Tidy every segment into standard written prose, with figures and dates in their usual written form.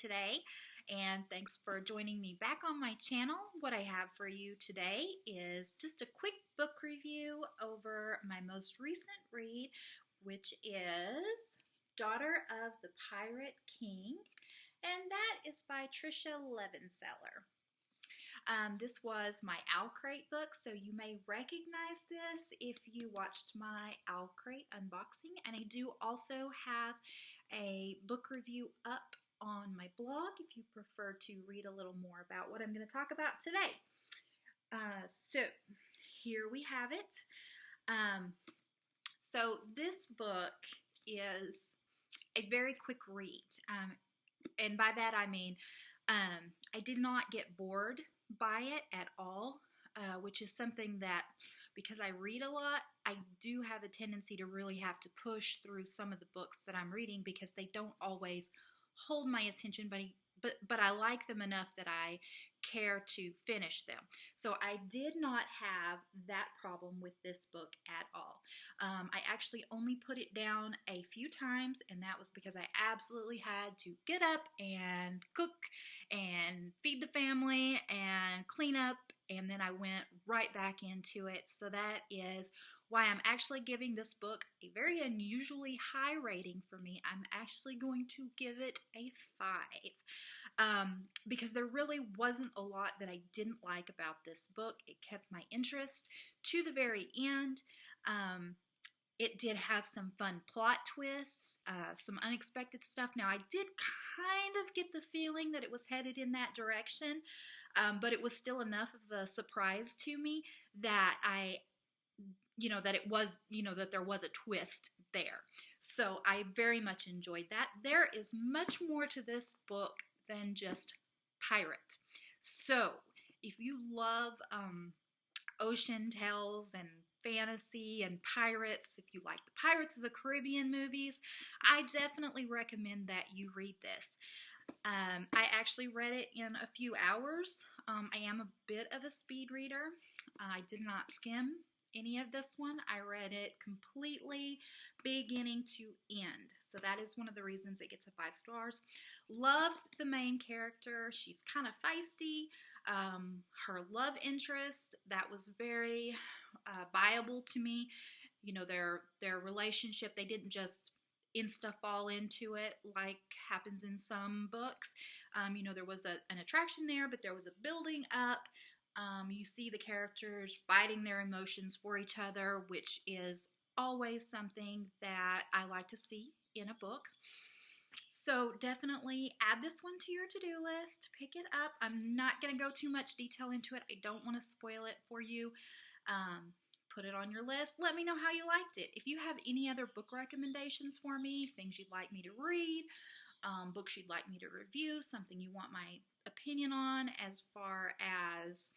today, and thanks for joining me back on my channel. What I have for you today is just a quick book review over my most recent read, which is Daughter of the Pirate King, and that is by Tricia Levenseller. This was my Owlcrate book, so you may recognize this if you watched my Owlcrate unboxing. And I do also have a book review up on my blog if you prefer to read a little more about what I'm going to talk about today. So here we have it. So this book is a very quick read. And by that I mean I did not get bored by it at all, which is something that, because I read a lot, I do have a tendency to really have to push through some of the books that I'm reading because they don't always hold my attention, but I like them enough that I care to finish them. So I did not have that problem with this book at all. I actually only put it down a few times, and that was because I absolutely had to get up and cook and feed the family and clean up, and then I went right back into it. So that is why I'm actually giving this book a very unusually high rating for me. I'm actually going to give it a 5 because there really wasn't a lot that I didn't like about this book. It kept my interest to the very end. It did have some fun plot twists, some unexpected stuff. Now, I did kind of get the feeling that it was headed in that direction, but it was still enough of a surprise to me that that there was a twist there. So I very much enjoyed that. There is much more to this book than just pirate. So if you love ocean tales and fantasy and pirates, if you like the Pirates of the Caribbean movies, I definitely recommend that you read this. I actually read it in a few hours. I am a bit of a speed reader. I did not skim any of this one. I read it completely beginning to end. So that is one of the reasons it gets a 5 stars. Loved the main character. She's kind of feisty. Her love interest, that was very viable to me. You know, their relationship, they didn't just insta-fall into it like happens in some books. There was an attraction there, but there was a building up. You see the characters fighting their emotions for each other, which is always something that I like to see in a book. So definitely add this one to your to-do list. Pick it up. I'm not going to go too much detail into it. I don't want to spoil it for you. Put it on your list. Let me know how you liked it. If you have any other book recommendations for me, things you'd like me to read, books you'd like me to review, something you want my opinion on as far as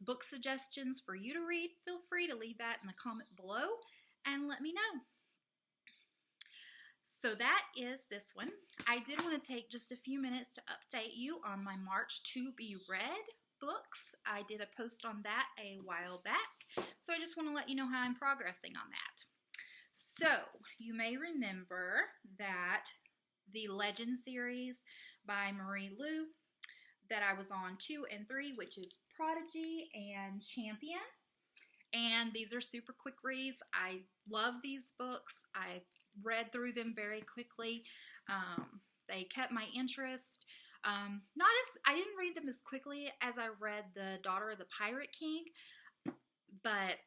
book suggestions for you to read, feel free to leave that in the comment below and let me know. So that is this one. I did want to take just a few minutes to update you on my March to be read books. I did a post on that a while back, so I just want to let you know how I'm progressing on that. So you may remember that the Legend series by Marie Lu that I was on 2 and 3, which is Prodigy and Champion. And these are super quick reads. I love these books. I read through them very quickly. They kept my interest. I didn't read them as quickly as I read the Daughter of the Pirate King, but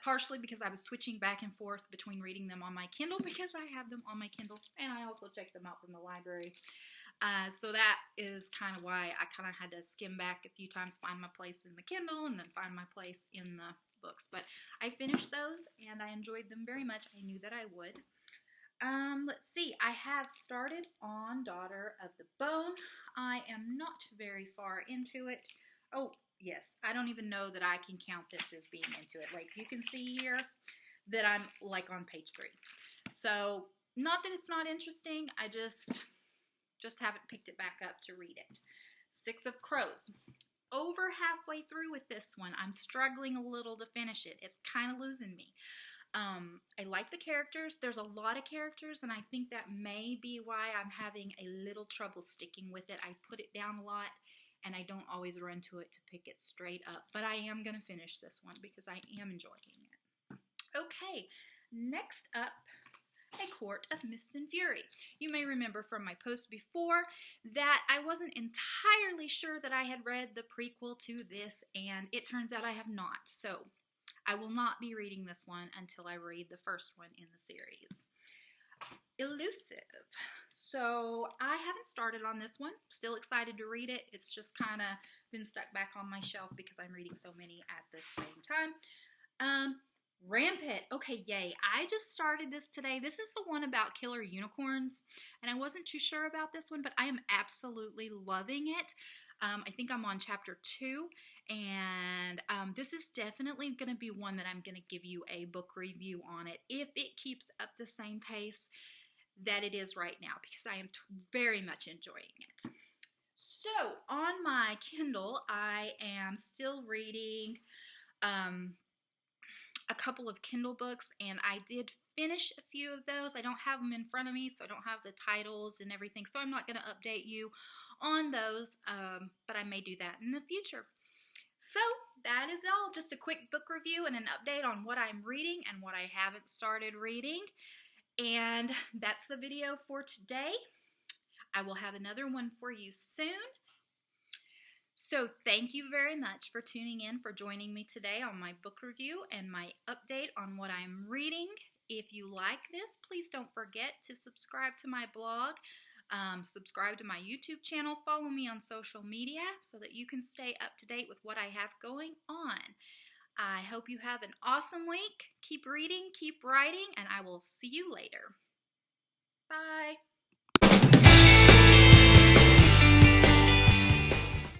partially because I was switching back and forth between reading them on my Kindle, because I have them on my Kindle, and I also check them out from the library. So that is kind of why I kind of had to skim back a few times, find my place in the Kindle, and then find my place in the books. But I finished those, and I enjoyed them very much. I knew that I would. Let's see. I have started on Daughter of the Bone. I am not very far into it. Oh, yes. I don't even know that I can count this as being into it. Like, you can see here that I'm, like, on page 3. So, not that it's not interesting. I just haven't picked it back up to read it. Six of Crows. Over halfway through with this one. I'm struggling a little to finish it. It's kind of losing me. I like the characters. There's a lot of characters, and I think that may be why I'm having a little trouble sticking with it. I put it down a lot, and I don't always run to it to pick it straight up. But I am going to finish this one because I am enjoying it. Okay, next up, A Court of Mist and Fury. You may remember from my post before that I wasn't entirely sure that I had read the prequel to this, and it turns out I have not. So I will not be reading this one until I read the first one in the series. Elusive. So I haven't started on this one. Still excited to read it. It's just kind of been stuck back on my shelf because I'm reading so many at the same time. Rampant. Okay, yay. I just started this today. This is the one about killer unicorns, and I wasn't too sure about this one, but I am absolutely loving it. I think I'm on chapter 2, and this is definitely going to be one that I'm going to give you a book review on it if it keeps up the same pace that it is right now, because I am very much enjoying it. So on my Kindle, I am still reading a couple of Kindle books, and I did finish a few of those. I don't have them in front of me, so I don't have the titles and everything, so I'm not going to update you on those, but I may do that in the future. So that is all. Just a quick book review and an update on what I'm reading and what I haven't started reading. And that's the video for today. I will have another one for you soon. So thank you very much for tuning in, for joining me today on my book review and my update on what I'm reading. If you like this, please don't forget to subscribe to my blog, subscribe to my YouTube channel, follow me on social media so that you can stay up to date with what I have going on. I hope you have an awesome week. Keep reading, keep writing, and I will see you later. Bye.